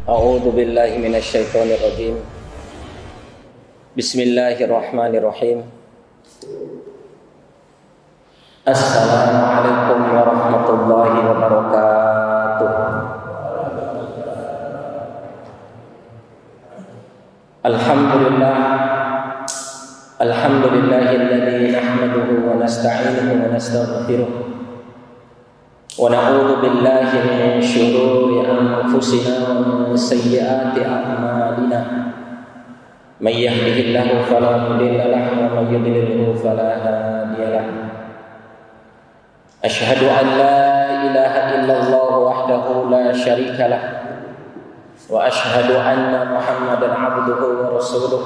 A'udzu billahi minasyaitonir rajim. Bismillahirrahmanirrahim. Assalamualaikum warahmatullahi wabarakatuh. Alhamdulillahilladzi nahmaduhu wa nasta'inuhu wa nastaghfiruh. Wa na'udzu billahi min shururi anfusina wa min sayyiati a'malina. May yahdihillahu fala mudilla lahu wa may yudlilhu fala hadiya lahu. Asyhadu an la ilaha illallah wahdahu la syarika lah. Wa asyhadu anna Muhammadan 'abduhu wa rasuluh.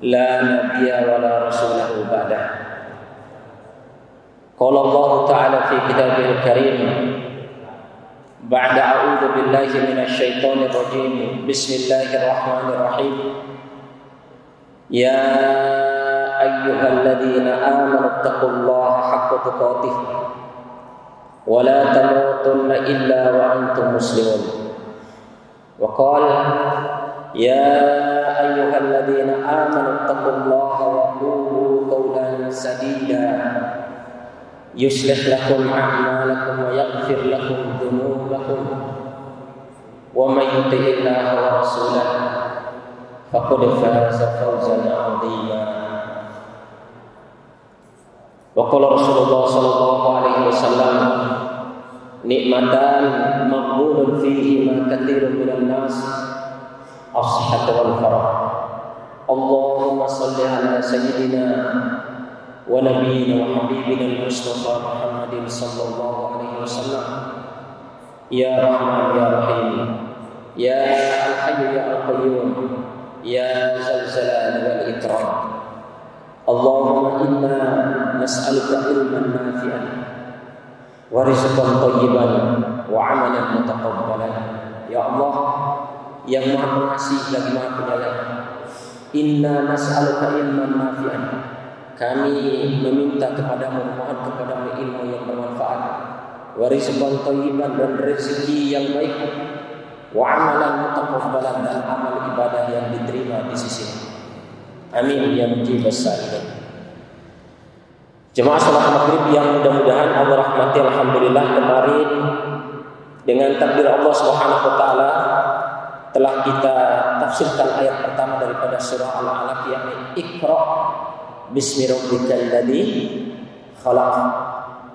La nabiyya wa la rasulahu ba'dah. Qala Allah Ta'ala fi kitabihil karim ba'da a'udzu billahi minasyaitonir rajim. Bismillahirrahmanirrahim. Ya ayyuhalladzina amanu taqullaha haqqa tuqatih wa la tamutunna illa wa antum muslimun. Wa qala ya ayyuhalladzina amanu taqullaha wa qulu qawlan sadida yuslih lakum a'malakum wa yaghfir lakum dhunubakum wa may yuti'illaha wa rasulahu faqad faza fawzan 'azima. Wa qala Rasulullah sallallahu alaihi wasallam nikmatan maqbulun fihi ma katsirun minan nas as-sihhatu wal farah. Allahumma shalli ala sayyidina wa nabiyyina wa habibina al-mustafa Muhammadin sallallahu alaihi wasallam. Ya Rahman ya Rahim, ya Al-Hayy ya Al-Qayyum, ya Zal Jalali wal Ikram. Allahumma inna nas'aluka ilman nafi'an wa rizqan thayyiban wa 'amalan mutaqabbalan. Ya Allah yang Maha Pengasih lagi Maha Penyayang, inna nas'aluka ilman nafi'an, kami meminta kepadamu, mohon kepadamu ilmu yang bermanfaat, wa rizqan thayyiban, dan rezeki yang baik, wa 'amalan mutaqabbalan, dan amal ibadah yang diterima di sisi. Amin ya mujibas sa'ilin. Jemaah salat maghrib yang mudah-mudahan Allah rahmati, alhamdulillah kemarin dengan takdir Allah Subhanahu wa taala telah kita tafsirkan ayat pertama daripada surah Al-Alaq, yakni Iqra bismi rabbikal ladzi khalaq.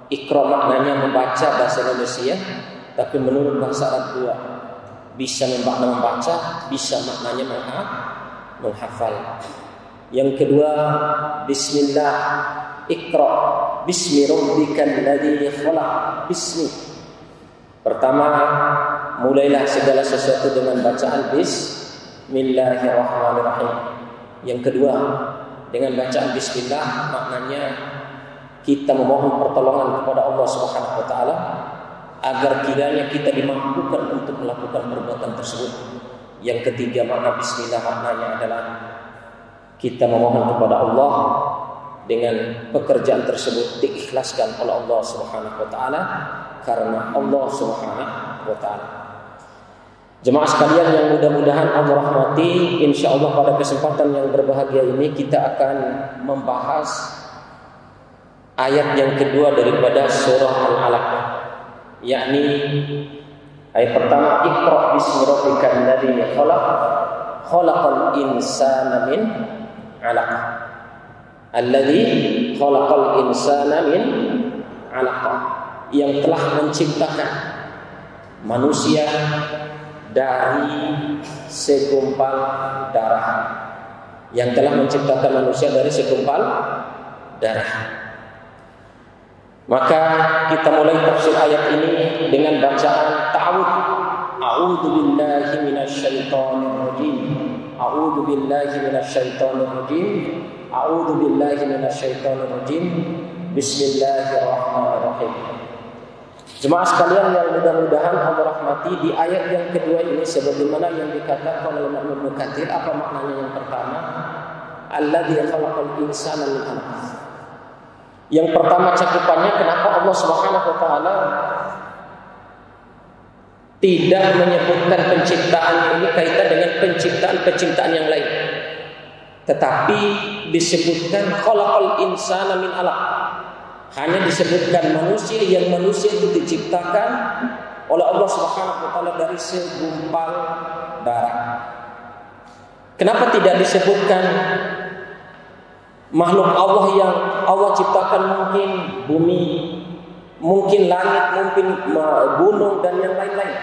Iqra maknanya membaca bahasa Indonesia, tapi menurut bahasa Arab dua, bisa makna membaca, bisa maknanya menghafal. Yang kedua, bismillah, Iqra bismi rabbikal ladzi khalaq. Bismi, pertama mulailah segala sesuatu dengan bacaan bismillahirrahmanirrahim. Yang kedua, dengan bacaan bismillah maknanya kita memohon pertolongan kepada Allah Subhanahu wa taala agar kiranya kita dimampukan untuk melakukan perbuatan tersebut. Yang ketiga, makna bismillah maknanya adalah kita memohon kepada Allah dengan pekerjaan tersebut diikhlaskan oleh Allah Subhanahu wa taala karena Allah Subhanahu wa taala. Jemaah sekalian yang mudah-mudahan Allah rahmati, insyaallah pada kesempatan yang berbahagia ini kita akan membahas ayat yang kedua daripada surah Al-Alaq, yakni ayat pertama, Iqra bismi rabbikal ladzi khalaq, khalaqal insana min 'alaq. Alladzi khalaqal insana min 'alaq, yang telah menciptakan manusia dari segumpal darah. Yang telah menciptakan manusia dari segumpal darah. Maka kita mulai tafsir ayat ini dengan bacaan ta'awudz. A'udzu billahi minasyaitonir rajim. A'udzu billahi minasyaitonir rajim. A'udzu billahi minasyaitonir rajim. Bismillahirrahmanirrahim. Jemaah sekalian yang mudah-mudahan Allah rahmati, di ayat yang kedua ini sebagaimana yang dikatakan oleh Imam Ibnu Katsir, apa maknanya yang pertama? Alladzi khalaqal insana min 'alaq. Yang pertama cakupannya, kenapa Allah Subhanahu wa taala tidak menyebutkan penciptaan ini kaitan dengan penciptaan yang lain, tetapi disebutkan khalaqal insana min alaq. Hanya disebutkan manusia itu diciptakan oleh Allah Subhanahu wa taala dari segumpal darah. Kenapa tidak disebutkan makhluk Allah yang Allah ciptakan, mungkin bumi, mungkin langit, mungkin gunung dan yang lain-lain?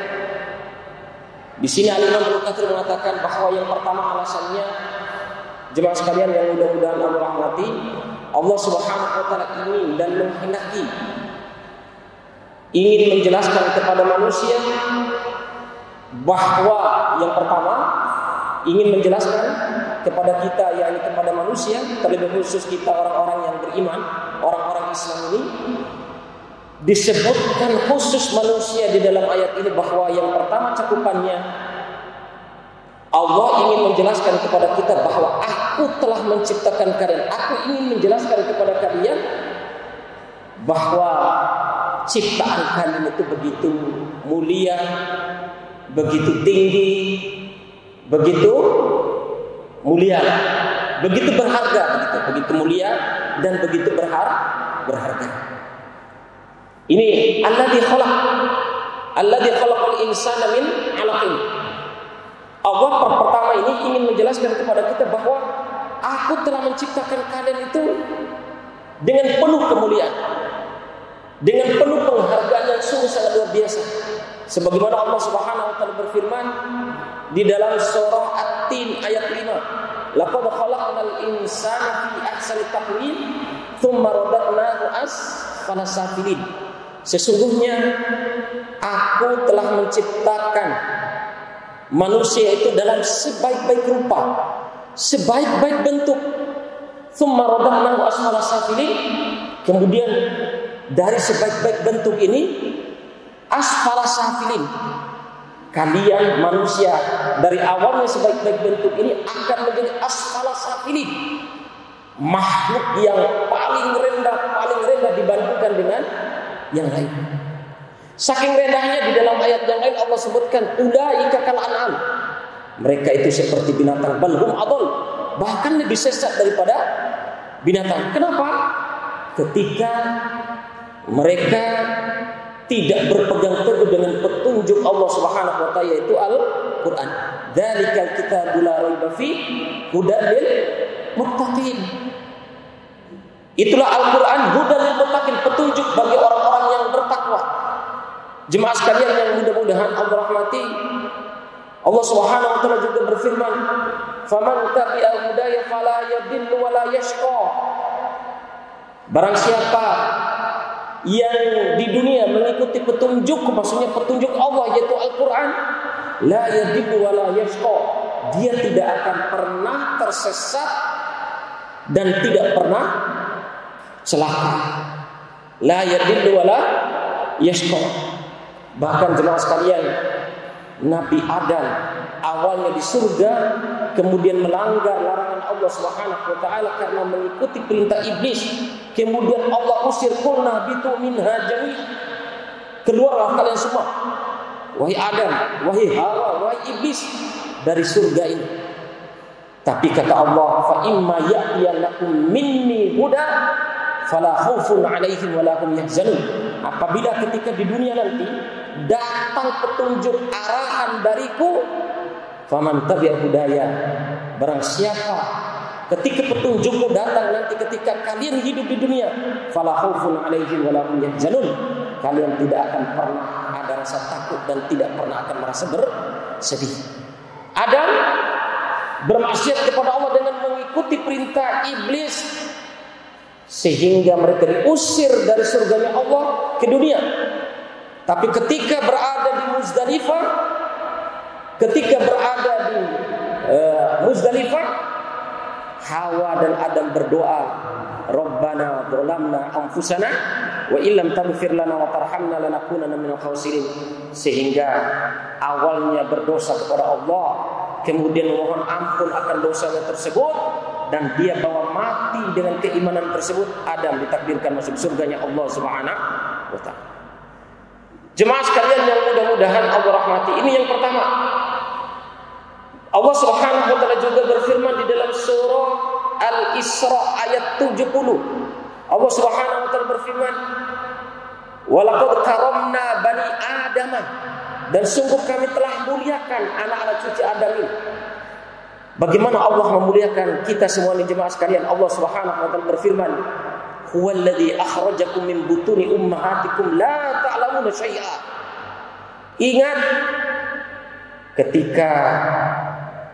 Di sini Al-Imam Ibnu Katsir mengatakan bahwa yang pertama alasannya, jemaah sekalian yang mudah-mudahan Allah rahmati, Allah Subhanahu wa taala ingin dan menghendaki, ingin menjelaskan kepada manusia bahwa yang pertama ingin menjelaskan kepada kita, yakni kepada manusia, terlebih khusus kita orang-orang yang beriman, orang-orang Islam ini, disebutkan khusus manusia di dalam ayat ini bahwa yang pertama cakupannya Allah ingin menjelaskan kepada kita bahwa aku telah menciptakan kalian. Aku ingin menjelaskan kepada kalian bahwa ciptaan kalian itu begitu mulia, begitu tinggi, begitu mulia, begitu berharga, begitu mulia dan begitu berharga. Ini alladzi khalaqal insana min 'alaqin. Allah pertama ini ingin menjelaskan kepada kita bahwa aku telah menciptakan kalian itu dengan penuh kemuliaan, dengan penuh penghargaan yang sungguh sangat luar biasa. Sebagaimana Allah Subhanahu wa taala berfirman di dalam surah At-Tin ayat 5, laqad khalaqnal insana fi ahsani taqwim tsumma radadnahu asfala safilin. Sesungguhnya aku telah menciptakan manusia itu dalam sebaik-baik rupa, sebaik-baik bentuk. Tsumma radadnahu asfala safilin. Kemudian dari sebaik-baik bentuk ini, asfala safilin, kalian manusia dari awalnya sebaik-baik bentuk ini akan menjadi asfala safilin, makhluk yang paling rendah dibandingkan dengan yang lain. Saking rendahnya di dalam ayat yang lain Allah sebutkan ulaika kal an'am, mereka itu seperti binatang, balhum adol, bahkan lebih sesat daripada binatang. Kenapa? Ketika mereka tidak berpegang teguh dengan petunjuk Allah Subhanahu wa taala, yaitu Al-Qur'an. Dzalikal kitabul la raiba fi hudan lil muttaqin. Itulah Al-Qur'an, hudan lil muttaqin, petunjuk bagi orang-orang yang bertakwa. Jemaah sekalian yang mudah-mudahan Allah rahmati, Allah Subhanahu wa taala juga berfirman, "Faman tabi'a hudaya fala yadhillu wa la yashqa." Barang siapa yang di dunia mengikuti petunjuk, maksudnya petunjuk Allah yaitu Al-Quran, la yadhillu wa la yashqa, dia tidak akan pernah tersesat dan tidak pernah celaka. La yadhillu wa la yashqa. Bahkan jemaah sekalian, Nabi Adam awalnya di surga, kemudian melanggar larangan Allah Subhanahu wa taala karena mengikuti perintah iblis. Kemudian Allah usir, qulna bitu minha jami', keluarlah kalian semua, wahai Adam, wahai Hawa, wahai iblis, dari surga ini. Tapi kata Allah, fa imma ya'tiyannakum minni huda fala khaufun 'alaihim wa la hum yahzanun. Apabila ketika di dunia nanti datang petunjuk arahan dariku, faman tabi'a hudaya, barang siapa ketika petunjukku datang nanti ketika kalian hidup di dunia, fala khaufun 'alaihim wa la hum yahzanun, kalian tidak akan pernah ada rasa takut dan tidak pernah akan merasa bersedih. Adam bermaksiat kepada Allah dengan mengikuti perintah iblis, sehingga mereka diusir dari surganya Allah ke dunia. Tapi ketika berada di Muzdalifah, Hawa dan Adam berdoa, Rabbana dzalamna anfusana wa illam taghfir lana wa tarhamna lanakunanna minal khasirin. Sehingga awalnya berdosa kepada Allah, kemudian mohon ampun akan dosanya tersebut, dan dia bawa mati dengan keimanan tersebut. Adam ditakdirkan masuk surganya Allah Subhanahu wa taala. Jemaah sekalian yang mudah-mudahan Allah rahmati, ini yang pertama. Allah Subhanahu wa taala juga berfirman di dalam surah Al-Isra ayat 70. Allah Subhanahu wa taala berfirman, "Walaqad karamna bani Adam." Dan sungguh kami telah muliakan anak-anak cucu Adam ini. Bagaimana Allah memuliakan kita semua, jemaah sekalian? Allah Subhanahu wa taala berfirman, "Huwallazi akhrajakum min butuni ummahatikum la ta'lamuna syai'a." Ingat ketika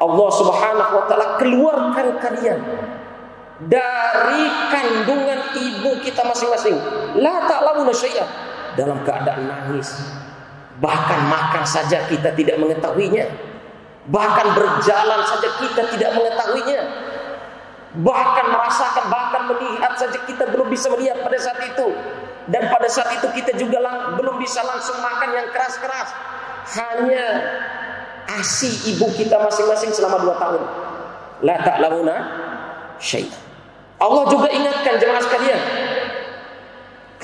Allah Subhanahu wa taala keluarkan kalian dari kandungan ibu kita masing-masing, la ta'lamuna syai'a, dalam keadaan nangis. Bahkan makan saja kita tidak mengetahuinya. Bahkan berjalan saja kita tidak mengetahuinya. Bahkan merasakan, bahkan melihat saja kita belum bisa melihat pada saat itu. Dan pada saat itu kita juga belum bisa langsung makan yang keras-keras. Hanya ASI ibu kita masing-masing selama 2 tahun. La ta'lamuna syai'an. Allah juga ingatkan jemaah sekalian,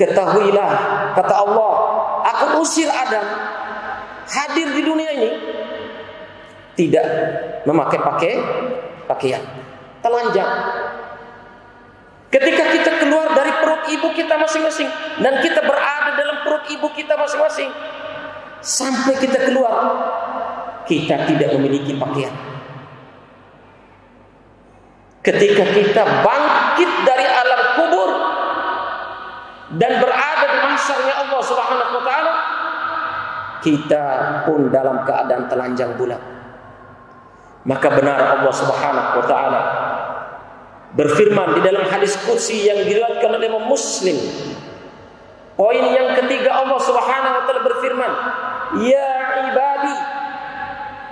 ketahuilah, kata Allah, aku usir Adam hadir di dunia ini tidak memakai pakaian, telanjang. Ketika kita keluar dari perut ibu kita masing-masing dan kita berada dalam perut ibu kita masing-masing, sampai kita keluar, kita tidak memiliki pakaian. Ketika kita bangkit dari alam kubur dan berada di mahsyarnya Allah Subhanahu wa taala, kita pun dalam keadaan telanjang bulat. Maka benar Allah Subhanahu wa taala berfirman di dalam hadis qudsi yang diriwayatkan oleh Imam Muslim. Poin yang ketiga, Allah Subhanahu wa taala berfirman, "Ya ibadi,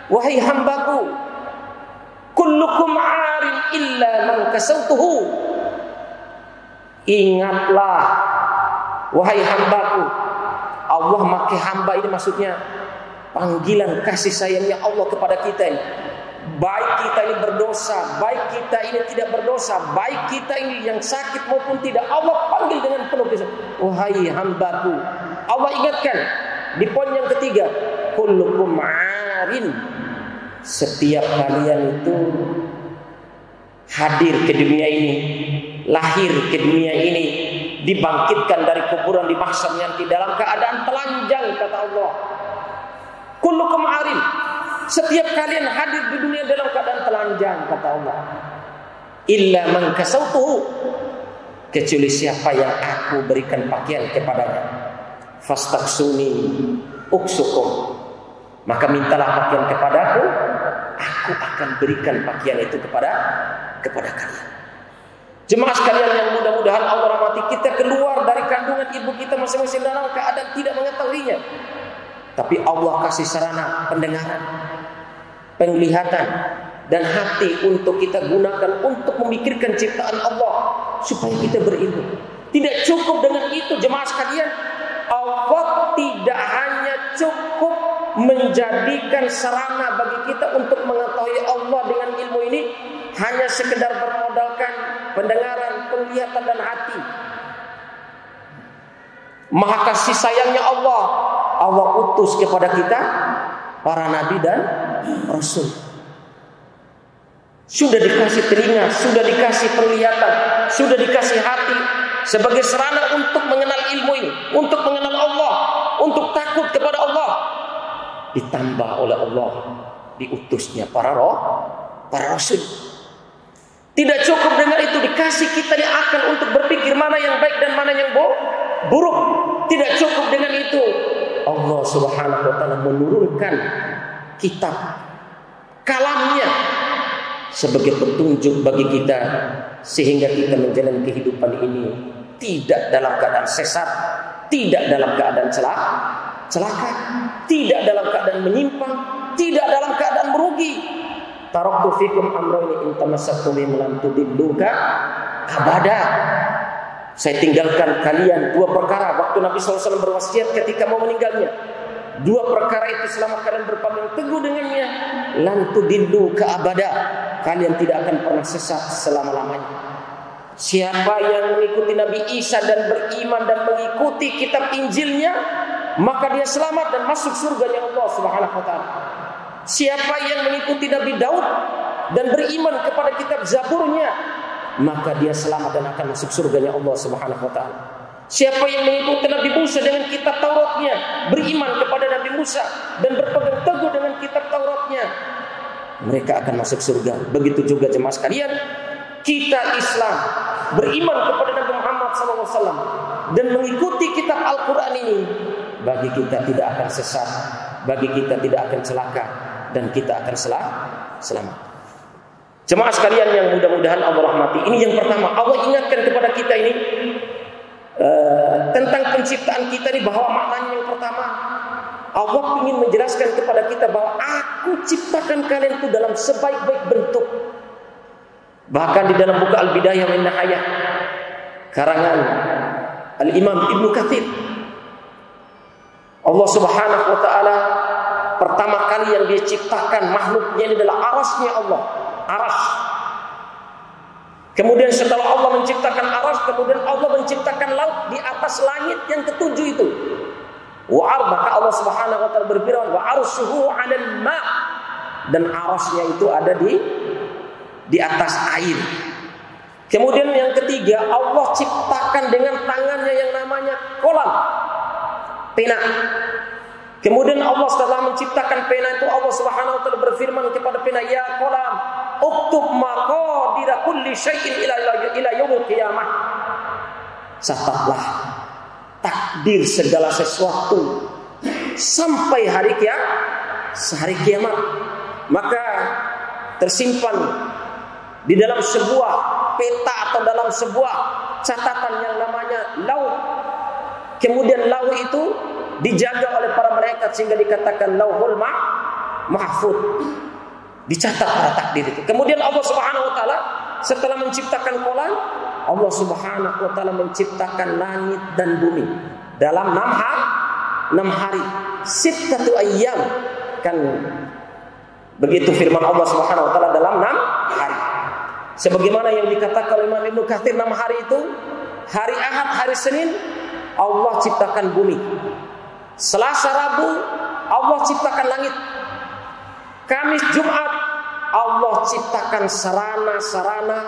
wahai hambaku, kullukum 'arin illa man kasautuhu." Ingatlah wahai hambaku. Allah pakai hamba ini maksudnya panggilan kasih sayangnya Allah kepada kita ini. Baik kita ini berdosa, baik kita ini tidak berdosa, baik kita ini yang sakit maupun tidak, Allah panggil dengan penuh kasih. Wahai hambaku. Allah ingatkan di poin yang ketiga, kullukum 'arin. Setiap kalian itu hadir ke dunia ini, lahir ke dunia ini, dibangkitkan dari kuburan di mahsyar nanti dalam keadaan telanjang, kata Allah. Kullukum 'arin. Setiap kalian hadir di dunia dalam keadaan telanjang, kata Allah. Illa man kasautuhu, kecuali siapa yang aku berikan pakaian kepadanya. Fastaksuni uksukum, maka mintalah pakaian kepadaku, aku akan berikan pakaian itu kepada kalian. Jemaah sekalian yang mudah-mudahan Allah rahmati, kita keluar dari kandungan ibu kita masing-masing dalam keadaan tidak mengetahuinya. Tapi Allah kasih sarana pendengaran, penglihatan, dan hati untuk kita gunakan untuk memikirkan ciptaan Allah supaya kita berilmu. Tidak cukup dengan itu jemaah sekalian, Allah tidak hanya cukup menjadikan sarana bagi kita untuk mengetahui Allah dengan ilmu ini, hanya sekedar bermodalkan pendengaran, penglihatan, dan hati. Maha kasih sayangnya Allah utus kepada kita para nabi dan rasul. Sudah dikasih telinga, sudah dikasih penglihatan, sudah dikasih hati sebagai sarana untuk mengenal ilmu ini, untuk mengenal Allah, untuk takut kepada Allah. Ditambah oleh Allah diutusnya para rasul. Tidak cukup dengan itu, dikasih kita akal untuk berpikir mana yang baik dan mana yang buruk. Tidak cukup dengan itu, Allah Subhanahu wa taala menurunkan kitab kalamnya sebagai petunjuk bagi kita, sehingga kita menjalani kehidupan ini tidak dalam keadaan sesat, tidak dalam keadaan celaka, tidak dalam keadaan menyimpang, tidak dalam keadaan merugi. Taraktu fikum amrayni in tamassaktum bihima lan tudilluka abada. Saya tinggalkan kalian 2 perkara waktu Nabi SAW berwasiat ketika mau meninggalnya. 2 perkara itu selama kalian berpegang teguh dengannya, lan tudilluka abada, kalian tidak akan pernah sesat selama-lamanya. Siapa yang mengikuti Nabi Isa dan beriman dan mengikuti kitab Injilnya, maka dia selamat dan masuk surganya Allah Subhanahu wa taala. Siapa yang mengikuti Nabi Daud dan beriman kepada kitab Zaburnya, maka dia selamat dan akan masuk surganya Allah Subhanahu wa taala. Siapa yang mengikuti Nabi Musa dengan kitab Tauratnya, beriman kepada Nabi Musa dan berpegang teguh dengan kitab Tauratnya, mereka akan masuk surga. Begitu juga jemaah sekalian, kita Islam beriman kepada Nabi Muhammad SAW dan mengikuti kitab Al-Quran ini, bagi kita tidak akan sesat, bagi kita tidak akan celaka, dan kita akan selamat. Jemaah sekalian yang mudah-mudahan Allah rahmati, ini yang pertama. Allah ingatkan kepada kita ini tentang penciptaan kita ini, bahwa maknanya yang pertama, Allah ingin menjelaskan kepada kita bahwa aku ciptakan kalian itu dalam sebaik-baik bentuk. Bahkan di dalam buku Al-Bidayah wa Nihayah karangan Al-Imam Ibnu Katsir, Allah Subhanahu wa taala pertama kali yang dia ciptakan makhluknya ini adalah arasnya Allah, aras. Kemudian setelah Allah menciptakan aras, kemudian Allah menciptakan laut di atas langit yang ketujuh itu. Maka Allah Subhanahu wa taala berfirman, wa arshuhu 'alal ma', dan arasnya itu ada di atas air. Kemudian yang ketiga, Allah ciptakan dengan tangannya yang namanya qalam, pena. Kemudian Allah setelah menciptakan pena itu, Allah Subhanahu wa taala berfirman kepada pena, ya qalam uktub maqadira kulli syai'in ila yaumil qiyamah. Catatlah takdir segala sesuatu sampai hari kiamat. Maka tersimpan di dalam sebuah peta atau dalam sebuah catatan yang namanya lauh. Kemudian lauh itu dijaga oleh para malaikat sehingga dikatakan lauhul mahfuz, dicatat para takdir itu. Kemudian Allah Subhanahu wa taala setelah menciptakan qalam, Allah Subhanahu wa taala menciptakan langit dan bumi dalam 6 hari. Sittatu ayyam, kan begitu firman Allah Subhanahu wa taala dalam 6 hari. Sebagaimana yang dikatakan oleh Imam Ibnu Katsir, 6 hari itu hari Ahad, hari Senin Allah ciptakan bumi. Selasa, Rabu Allah ciptakan langit. Kamis, Jumat Allah ciptakan sarana-sarana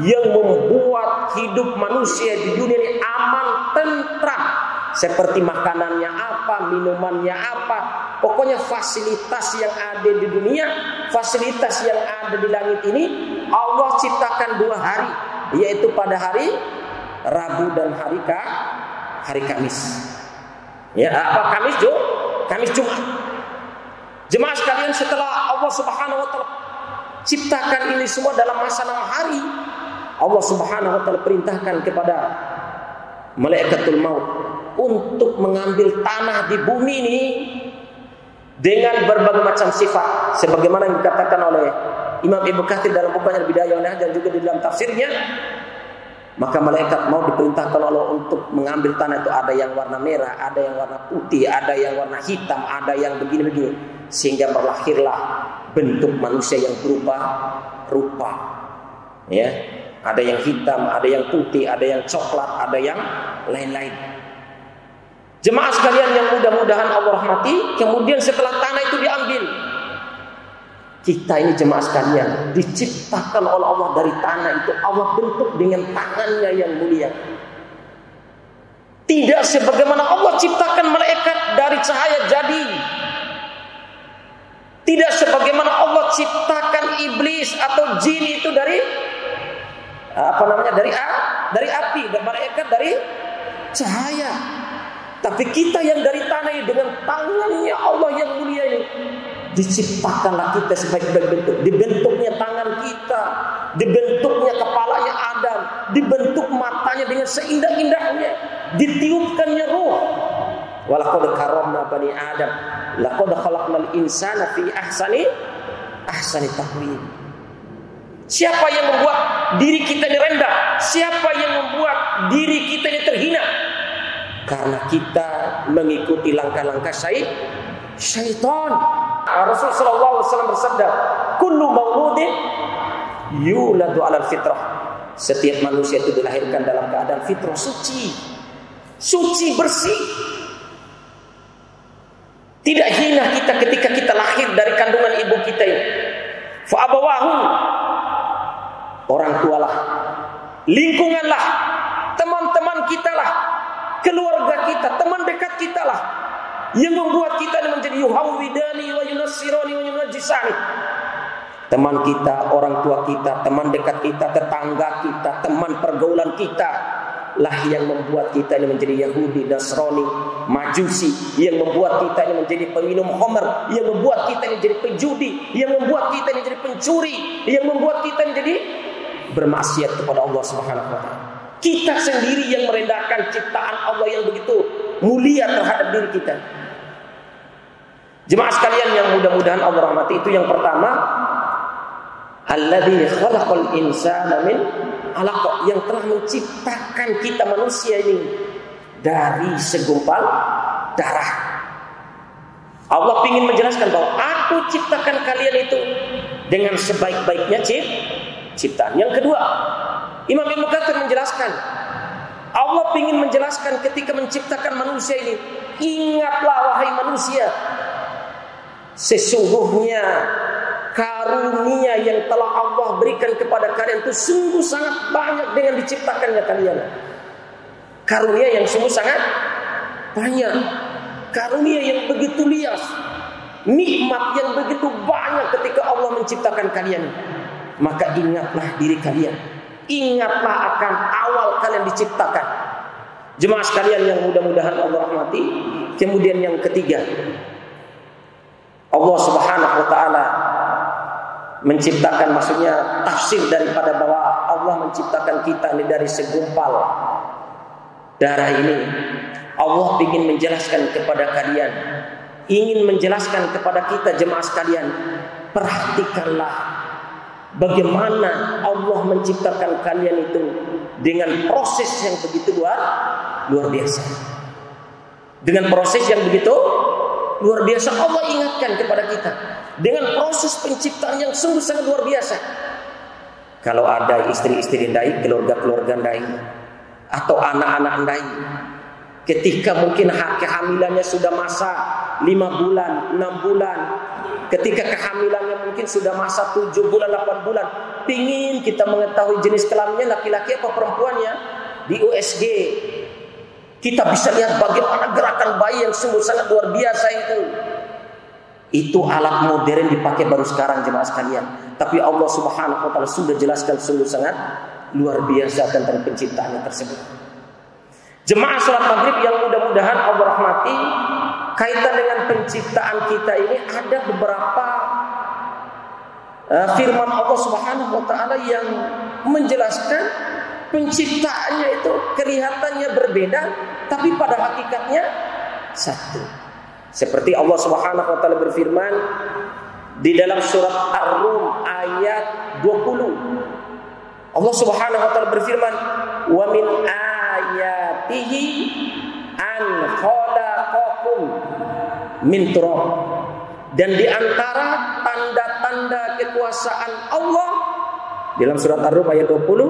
yang membuat hidup manusia di dunia ini aman, tentram. Seperti makanannya apa, minumannya apa, pokoknya fasilitas yang ada di dunia, fasilitas yang ada di langit ini Allah ciptakan 2 hari, yaitu pada hari Rabu dan hari Kamis. Ya, apa Kamis Jumat. Jemaah sekalian, setelah Allah Subhanahu wa taala ciptakan ini semua dalam masa 6 hari, Allah Subhanahu wa taala perintahkan kepada malaikatul maut untuk mengambil tanah di bumi ini dengan berbagai macam sifat, sebagaimana yang dikatakan oleh Imam Ibnu Katsir dalam bukunya Al-Bidayah wa Nihayah dan juga di dalam tafsirnya. Maka malaikat maut diperintahkan Allah untuk mengambil tanah itu, ada yang warna merah, ada yang warna putih, ada yang warna hitam, ada yang begini-begini, sehingga berlahirlah bentuk manusia yang berupa rupa. Ya, ada yang hitam, ada yang putih, ada yang coklat, ada yang lain-lain. Jemaah sekalian yang mudah-mudahan Allah rahmati, kemudian setelah tanah itu diambil, kita ini jemaah sekalian diciptakan oleh Allah dari tanah itu. Allah bentuk dengan tangannya yang mulia. Tidak sebagaimana Allah ciptakan malaikat dari cahaya jadi. Tidak sebagaimana Allah ciptakan iblis atau jin itu dari dari api, dan malaikat dari cahaya. Tapi kita yang dari tanah ini dengan tangannya Allah yang mulia ini, diciptakanlah kita sebaik-baik bentuk. Dibentuknya tangan kita, dibentuknya kepalanya Adam, dibentuk matanya dengan seindah-indahnya, ditiupkannya ruh. Walaqad karramna bani Adam, laqad khalaqnal insana fi ahsani taqwim. Siapa yang membuat diri kita ini rendah? Siapa yang membuat diri kita ini terhina? Karena kita mengikuti langkah-langkah syaitan. Rasul sallallahu alaihi wasallam bersabda, "Kullu mauludin yuladu 'alal fitrah." Setiap manusia itu dilahirkan dalam keadaan fitrah, suci, bersih. Tidak hina kita ketika kita lahir dari kandungan ibu kita ini. Fa abawahu, orang tualah, lingkunganlah, teman-teman kita lah, keluarga kita, teman dekat kita lah, yang membuat kita menjadi yuhawwidani wa yunassirani wa yunajjisani. Teman kita, orang tua kita, teman dekat kita, tetangga kita, teman pergaulan kita lah yang membuat kita ini menjadi Yahudi, Nasrani, Majusi, yang membuat kita ini menjadi peminum khamr, yang membuat kita ini menjadi penjudi, yang membuat kita ini menjadi pencuri, yang membuat kita ini jadi bermaksiat kepada Allah Subhanahu wa taala. Kita sendiri yang merendahkan ciptaan Allah yang begitu mulia terhadap diri kita. Jemaah sekalian yang mudah-mudahan Allah rahmati, itu yang pertama, alladzi khalaqal insana min 'alaq, yang telah menciptakan kita manusia ini dari segumpal darah. Allah ingin menjelaskan bahwa aku ciptakan kalian itu dengan sebaik-baiknya ciptaan. Yang kedua, Imam Ibnu Katsir menjelaskan, Allah ingin menjelaskan ketika menciptakan manusia ini, ingatlah wahai manusia, sesungguhnya karunia yang telah Allah berikan kepada kalian itu sungguh sangat banyak dengan diciptakannya kalian. Karunia yang sungguh sangat banyak, karunia yang begitu luas, nikmat yang begitu banyak ketika Allah menciptakan kalian. Maka ingatlah diri kalian, ingatlah akan awal kalian diciptakan. Jemaah sekalian yang mudah-mudahan Allah rahmati. Kemudian yang ketiga, Allah Subhanahu wa taala menciptakan, maksudnya tafsir daripada bahwa Allah menciptakan kita ini dari segumpal darah ini. Allah ingin menjelaskan kepada kalian, ingin menjelaskan kepada kita jemaah sekalian, perhatikanlah bagaimana Allah menciptakan kalian itu dengan proses yang begitu luar biasa. Dengan proses yang begitu luar biasa Allah ingatkan kepada kita, dengan proses penciptaan yang sungguh sangat luar biasa. Kalau ada istri-istri ndai, keluarga-keluarga ndai, atau anak-anak ndai, ketika mungkin kehamilannya sudah masa 5 bulan, 6 bulan, ketika kehamilannya mungkin sudah masa 7 bulan, 8 bulan, pingin kita mengetahui jenis kelaminnya laki-laki apa perempuannya, di USG kita bisa lihat bagaimana gerakan bayi yang sungguh sangat luar biasa itu. Itu alat modern dipakai baru sekarang jemaah sekalian. Tapi Allah Subhanahu wa taala sudah jelaskan sungguh sangat luar biasa tentang penciptaannya tersebut. Jemaah salat maghrib yang mudah-mudahan Allah rahmati, kaitan dengan penciptaan kita ini ada beberapa firman Allah Subhanahu wa taala yang menjelaskan penciptaannya itu kelihatannya berbeda, tapi pada hakikatnya satu. Seperti Allah Subhanahu wa taala berfirman di dalam surat Ar-Rum ayat 20. Allah Subhanahu wa taala berfirman, "Wa min ayatihi an khalaqakum min turab." Dan di antara tanda-tanda kekuasaan Allah dalam surat Ar-Rum ayat 20,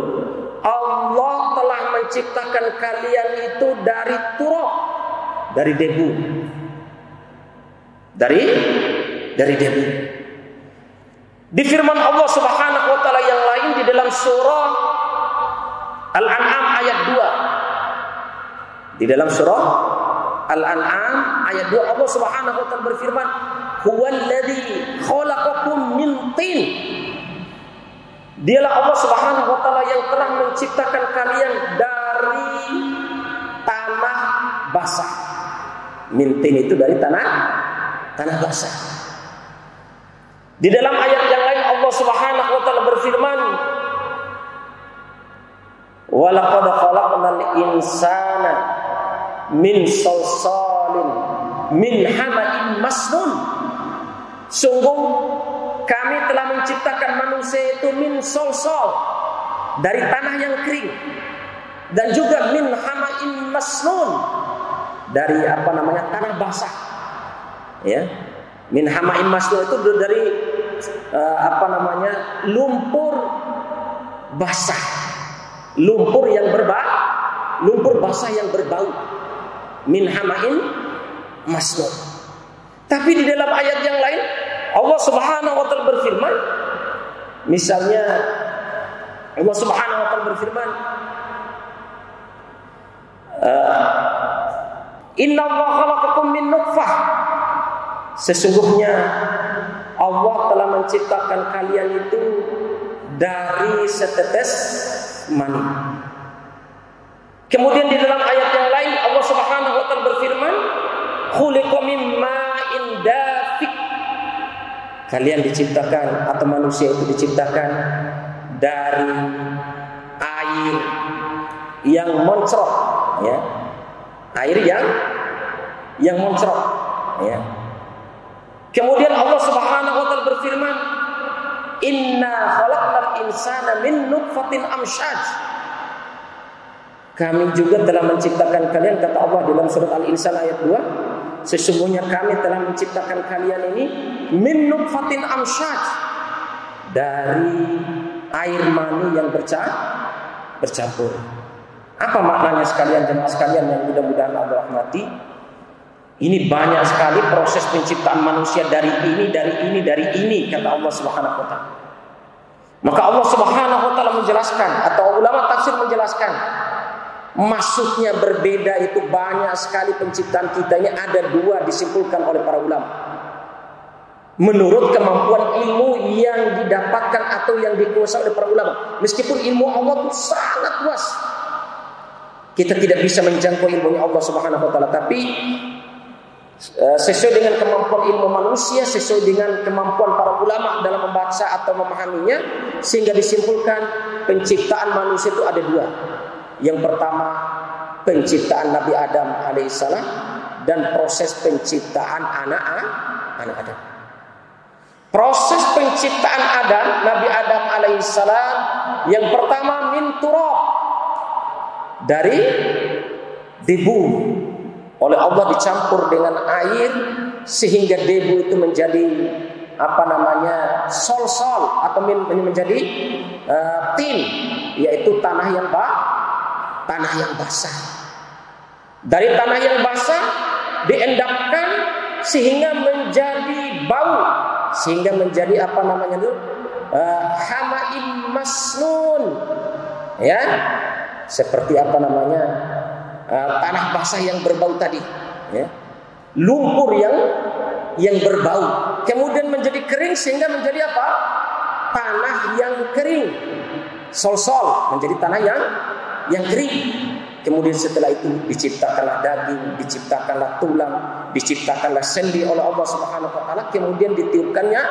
Allah telah menciptakan kalian itu dari turab, dari debu. Dari debu. Di firman Allah Subhanahu wa taala yang lain di dalam surah Al-An'am ayat 2. Di dalam surah Al-An'am ayat 2 Allah Subhanahu wa taala berfirman, "Huwallazi khalaqakum min tin." Dialah Allah Subhanahu wa taala yang telah menciptakan kalian dari tanah basah. Min tin itu dari tanah basah. Di dalam ayat yang lain Allah Subhanahu wa taala berfirman, "Wa laqad khalaqnal insana min salsalin min hama'in masnun." Sungguh kami telah menciptakan manusia itu min salsal, dari tanah yang kering, dan juga min hama'in masnun, dari tanah basah. Ya, min hama'in masnun itu dari lumpur basah, lumpur basah yang berbau. Min hama'in masnun. Tapi di dalam ayat yang lain Allah Subhanahu wa taala berfirman, misalnya Allah Subhanahu wa taala berfirman, Inna Allah khalaqakum min nutfah. Sesungguhnya Allah telah menciptakan kalian itu dari setetes mani. Kemudian di dalam ayat yang lain Allah Subhanahu wa taala berfirman, khuliqa min ma'in dafiq. Kalian diciptakan atau manusia itu diciptakan dari air yang moncrot, ya. Air yang moncrot, ya. Kemudian Allah Subhanahu wa taala berfirman, inna khalaqnal insana min nutfatin amsyaj. Kami juga telah menciptakan kalian, kata Allah dalam surat Al-Insan ayat 2, sesungguhnya kami telah menciptakan kalian ini min nutfatin amsyaj, dari air mani yang bercampur. Apa maknanya sekalian jemaah sekalian yang mudah-mudahan Allah rahmati? Ini banyak sekali proses penciptaan manusia dari ini, kata Allah Subhanahu wa taala. Maka Allah Subhanahu wa taala menjelaskan, atau ulama tafsir menjelaskan, maksudnya berbeda itu banyak sekali penciptaan kita ini ada dua disimpulkan oleh para ulama. Menurut kemampuan ilmu yang didapatkan atau yang dikuasai oleh para ulama. Meskipun ilmu Allah itu sangat luas, kita tidak bisa menjangkau ilmunya Allah Subhanahu wa taala, tapi sesuai dengan kemampuan ilmu manusia, sesuai dengan kemampuan para ulama dalam membaca atau memahaminya, sehingga disimpulkan penciptaan manusia itu ada dua. Yang pertama penciptaan Nabi Adam alaihissalam dan proses penciptaan anak Adam. Proses penciptaan Nabi Adam alaihissalam yang pertama min turab, dari debu. Oleh Allah dicampur dengan air sehingga debu itu menjadi sol-sol atau menjadi tin, yaitu tanah yang basah. Dari tanah yang basah diendapkan sehingga menjadi bau, sehingga menjadi hamaim masnun, ya, seperti tanah basah yang berbau tadi, ya. Lumpur yang berbau, kemudian menjadi kering sehingga menjadi apa? Tanah yang kering, sol-sol, menjadi tanah yang kering. Kemudian setelah itu diciptakanlah daging, diciptakanlah tulang, diciptakanlah sendi oleh Allah Subhanahu wa taala, kemudian ditiupkannya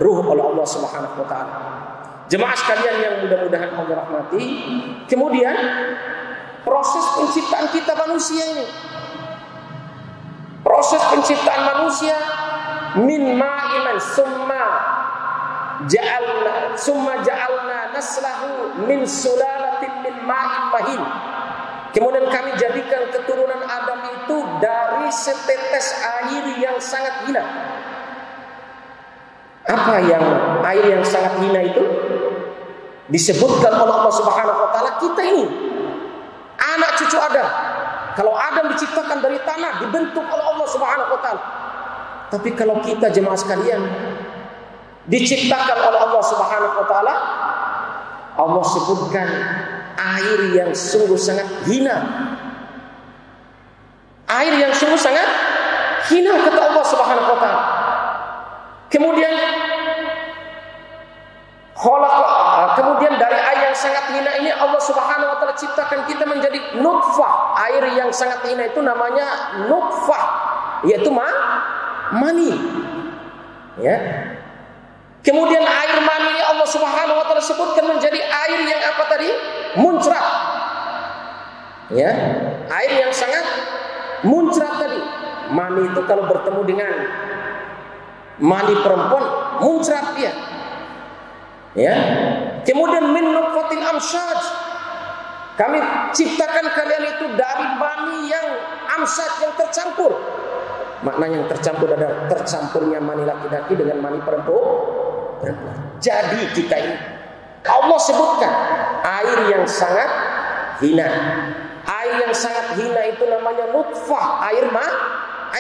ruh oleh Allah Subhanahu wa taala. Jemaah sekalian yang mudah-mudahan Allah rahmati, kemudian proses penciptaan kita manusia ini, proses penciptaan manusia min ma'iman summa ja'alna naslahu min sulalatin min ma'in mahin. Kemudian kami jadikan keturunan Adam itu dari setetes air yang sangat hina. Apa yang air yang sangat hina itu? Disebutkan oleh Allah Subhanahu wa taala, kita ini anak cucu Adam. Kalau Adam diciptakan dari tanah, dibentuk oleh Allah Subhanahu wa taala. Tapi kalau kita jemaah sekalian diciptakan oleh Allah Subhanahu wa taala, Allah sebutkan air yang sungguh sangat hina. Air yang sungguh sangat hina, kata Allah Subhanahu wa taala. Kemudian dari air yang sangat hina ini Allah Subhanahu wa taala ciptakan kita menjadi nutfah. Air yang sangat hina itu namanya nutfah, yaitu mani. Ya. Kemudian air mani ini Allah Subhanahu wa taala sebutkan menjadi air yang apa tadi? Muncrat. Ya, air yang sangat muncrat tadi. Mani itu kalau bertemu dengan mani perempuan muncrat dia. Ya. Kemudian min nutfatin amsyaj. Kami ciptakan kalian itu dari mani yang amsyaj, yang tercampur. Maknanya yang tercampur adalah tercampurnya mani laki-laki dengan mani perempuan. Jadi kita ini Allah sebutkan air yang sangat hina. Air yang sangat hina itu namanya nutfah,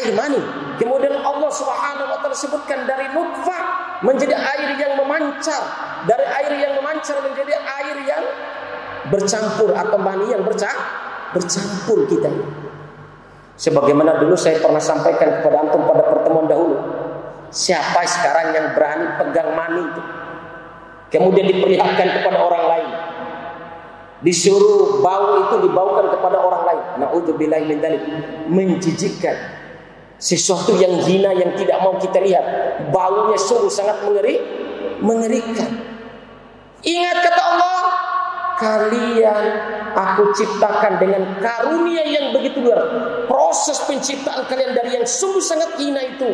air mani. Kemudian Allah Subhanahu wa taala sebutkan dari nutfah menjadi air yang memancar, dari air yang memancar menjadi air yang bercampur atau mani yang bercampur kita. Sebagaimana dulu saya pernah sampaikan kepada antum pada pertemuan dahulu, siapa sekarang yang berani pegang mani itu kemudian diperlihatkan kepada orang lain, disuruh bau itu dibaukan kepada orang lain? Na'udzubillahi min dzalik. Menjijikkan, sesuatu yang hina yang tidak mau kita lihat, baunya sungguh sangat mengerikan. Ingat kata Allah, kalian aku ciptakan dengan karunia yang begitu luar. Proses penciptaan kalian dari yang sungguh sangat hina itu,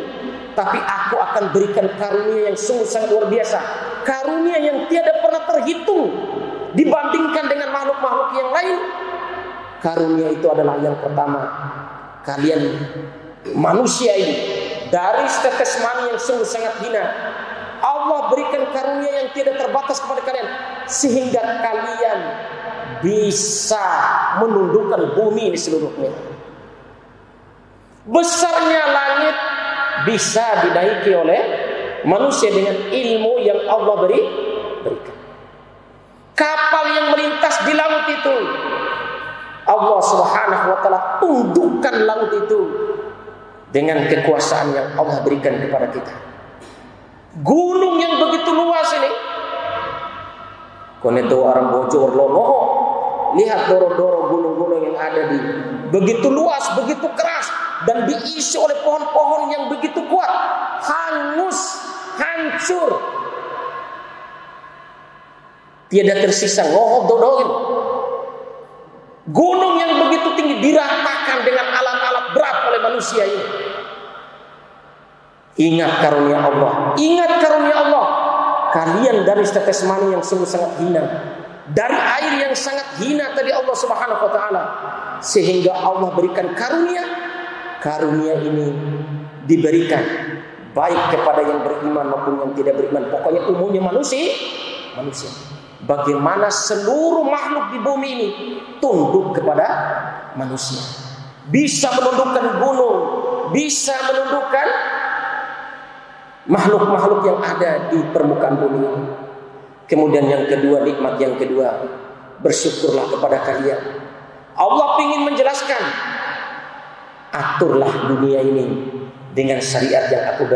tapi aku akan berikan karunia yang sungguh sangat luar biasa, karunia yang tiada pernah terhitung dibandingkan dengan makhluk-makhluk yang lain. Karunia itu adalah yang pertama, kalian manusia ini dari setetes mani yang sungguh sangat hina, Allah berikan karunia yang tidak terbatas kepada kalian, sehingga kalian bisa menundukkan bumi di seluruhnya. Besarnya langit bisa dinaiki oleh manusia dengan ilmu yang Allah berikan. Kapal yang melintas di laut itu, Allah Subhanahu wa taala tundukkan laut itu dengan kekuasaan yang Allah berikan kepada kita. Gunung yang begitu luas ini, koneto orang bocor lono, lihat doro-doro gunung-gunung yang ada di begitu luas, begitu keras, dan diisi oleh pohon-pohon yang begitu kuat, hangus, hancur, tiada tersisa ngohot dodongin. Gunung yang begitu tinggi diratakan dengan alat-alat berat oleh manusia ini. Ingat karunia Allah, ingat karunia Allah. Kalian dari setetes mani yang sungguh sangat hina, dari air yang sangat hina tadi Allah Subhanahu wa taala, sehingga Allah berikan karunia. Karunia ini diberikan baik kepada yang beriman maupun yang tidak beriman. Pokoknya umumnya manusia. Bagaimana seluruh makhluk di bumi ini tunduk kepada manusia. Bisa menundukkan gunung, bisa menundukkan makhluk-makhluk yang ada di permukaan bumi ini. Kemudian yang kedua, nikmat yang kedua, bersyukurlah kepada kalian. Allah ingin menjelaskan, aturlah dunia ini dengan syariat yang aku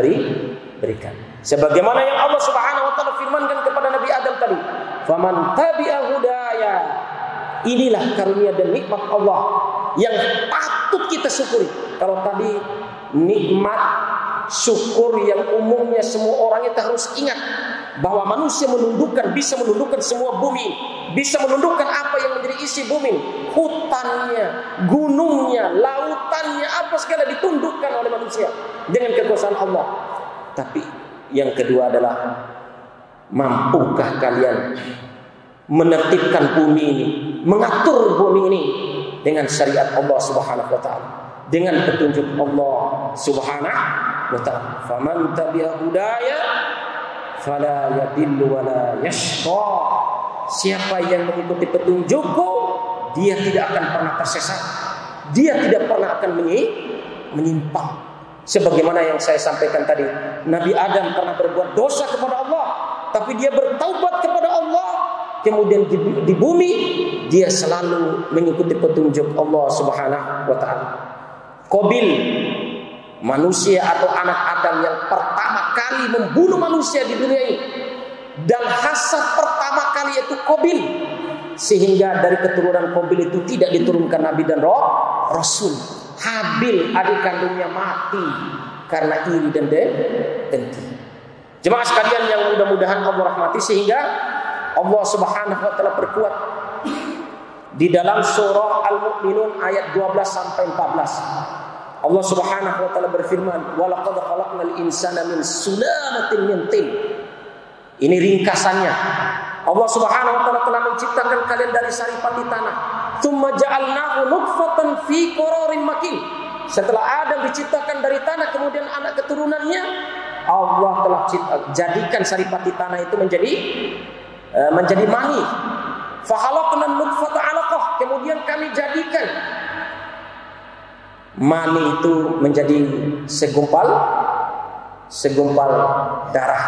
berikan. Sebagaimana yang Allah Subhanahu wa taala firmankan kepada Nabi Adam tadi, "Faman tabi'a hudaya." Inilah karunia dan nikmat Allah yang patut kita syukuri. Kalau tadi nikmat syukur yang umumnya semua orang itu harus ingat bahwa manusia bisa menundukkan semua bumi, bisa menundukkan apa yang menjadi isi bumi, hutannya, gunungnya, lautannya, apa segala ditundukkan oleh manusia dengan kekuasaan Allah. Tapi yang kedua adalah, mampukah kalian menertibkan bumi ini, mengatur bumi ini dengan syariat Allah Subhanahu wa taala, dengan petunjuk Allah Subhanahu wa taala. Faman tabi'a hudaya fala yadillu wala yashqa. Siapa yang mengikuti petunjukku, dia tidak akan pernah tersesat, dia tidak pernah akan menyimpang. Sebagaimana yang saya sampaikan tadi, Nabi Adam pernah berbuat dosa kepada Allah, tapi dia bertaubat kepada Allah. Kemudian di bumi dia selalu mengikuti petunjuk Allah Subhanahu wa taala. Qabil, manusia atau anak Adam yang pertama kali membunuh manusia di dunia ini, dan hasad pertama kali itu Qabil, sehingga dari keturunan Qabil itu tidak diturunkan nabi dan rasul. Habil adik kandungnya mati karena iri dan dengki. Jemaah sekalian yang mudah-mudahan Allah rahmati, sehingga Allah Subhanahu wa taala berkuat di dalam surah Al-Mu'minun ayat 12 sampai 14. Allah Subhanahu wa taala berfirman, "Wa laqad khalaqnal insana min sulalatin min tin." Ini ringkasannya. Allah Subhanahu wa taala telah menciptakan kalian dari saripati tanah. Tsumma ja'alnahu nutfatan fi qararin makin. Setelah Adam diciptakan dari tanah, kemudian anak keturunannya Allah telah jadikan saripati tanah itu menjadi mani. Fa khalaqna nutfata 'alaqah. Kemudian kami jadikan mani itu menjadi segumpal darah.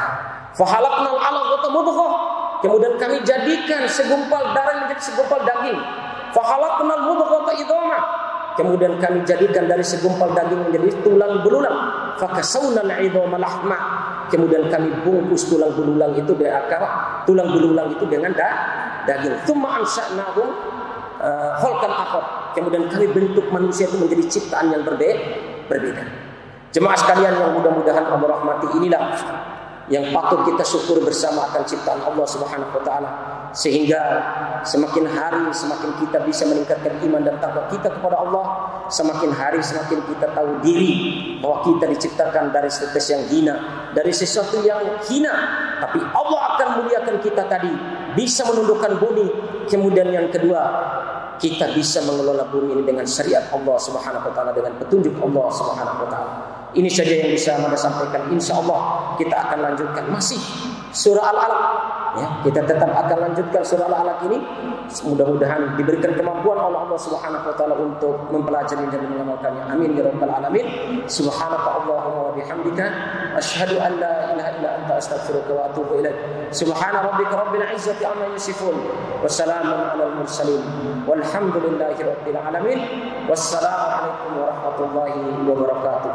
Fahalaqnal 'alaqata mudghah, kemudian kami jadikan segumpal darah menjadi segumpal daging. Fahalaqnal mudghata idhamah, kemudian kami jadikan dari segumpal daging menjadi tulang belulang. Fakasawnal 'idhama lahma, kemudian kami bungkus tulang belulang itu dengan daging. Tsumma ansha'nahu khalqan akhar, kemudian kami bentuk manusia itu menjadi ciptaan yang berbeda. Jemaah sekalian yang mudah-mudahan Allah rahmati, inilah yang patut kita syukur bersama akan ciptaan Allah Subhanahu wa taala, sehingga semakin hari semakin kita bisa meningkatkan iman dan takwa kita kepada Allah, semakin hari semakin kita tahu diri bahwa kita diciptakan dari status yang hina, dari sesuatu yang hina, tapi Allah akan muliakan kita tadi, bisa menundukkan bumi. Kemudian yang kedua, kita bisa mengelola bumi ini dengan syariat Allah Subhanahu wa taala, dengan petunjuk Allah Subhanahu wa taala. Ini saja yang bisa saya sampaikan. Insya Allah kita akan lanjutkan masih surah Al-Alaq. Ya, kita tetap akan lanjutkan surah Al-Alaq ini. Mudah-mudahan diberikan kemampuan oleh Allah Subhanahu wa taala untuk mempelajari dan mengamalkannya. Amin ya rabbal alamin. Subhanaka Allahumma wa bihamdika asyhadu an la ilaha illa anta astaghfiruka wa atubu ilaik. Subhana rabbika rabbil izzati amma yasifun wa salamun alal mursalin walhamdulillahi rabbil alamin. Wassalamu alaikum warahmatullahi wabarakatuh.